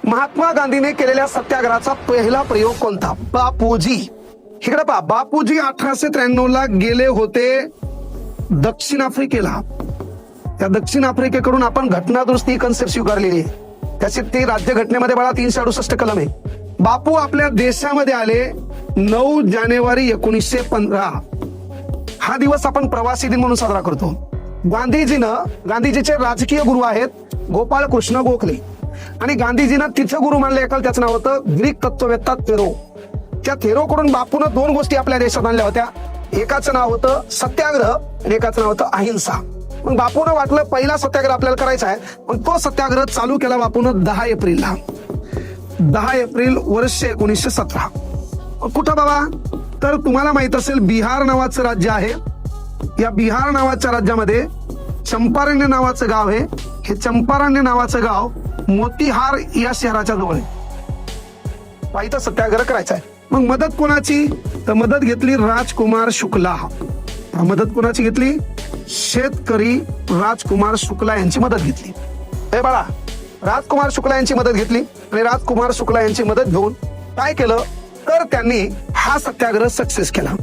महात्मा गांधीने केलेल्या सत्याग्रहाचा पहिला प्रयोग कोणता? बापूजी. इकडे पहा, बापूजी 1893 ला गेले होते दक्षिण आफ्रिकेला. त्या दक्षिण आफ्रिकेकडून आपण घटना दुरुस्ती ही कन्सेप्ट स्वीकारलेली आहे. त्याची ती राज्यघटनेमध्ये बघा 368 कलम आहे. बापू आपल्या देशामध्ये आले 9 जानेवारी 1915. हा दिवस आपण प्रवासी दिन म्हणून साजरा करतो. गांधीजीचे राजकीय गुरु आहेत गोपाळ कृष्ण गोखले आणि गांधीजींना तिथं गुरु मानले एकाल, त्याचं नाव होतं ग्रीक तत्ववेत्ता थेरो. त्या थेरोकडून बापून 2 गोष्टी आपल्या देशात आणल्या होत्या. एकाचं नाव होतं सत्याग्रह आणि एकाचं नाव होतं अहिंसा. मग बापून वाटलं पहिला सत्याग्रह आपल्याला करायचा आहे. पण तो सत्याग्रह चालू केला बापून 10 एप्रिलला. 10 एप्रिल वर्ष 1917. कुठं बाबा? तर तुम्हाला माहित असेल बिहार नावाचं राज्य आहे. या बिहार नावाच्या राज्यामध्ये चंपारण्य नावाचं गाव आहे. हे चंपारण्य नावाचं गाव मोतीहार या शहराच्या जवळ आहे. पाहिजे सत्याग्रह करायचा आहे. मग मदत कोणाची? तर मदत घेतली राजकुमार शुक्ला. मदत कोणाची घेतली? शेतकरी राजकुमार शुक्ला यांची मदत घेतली. हे बाळा, राजकुमार शुक्ला यांची मदत घेतली आणि राजकुमार शुक्ला यांची मदत घेऊन काय केलं तर त्यांनी हा सत्याग्रह सक्सेस केला.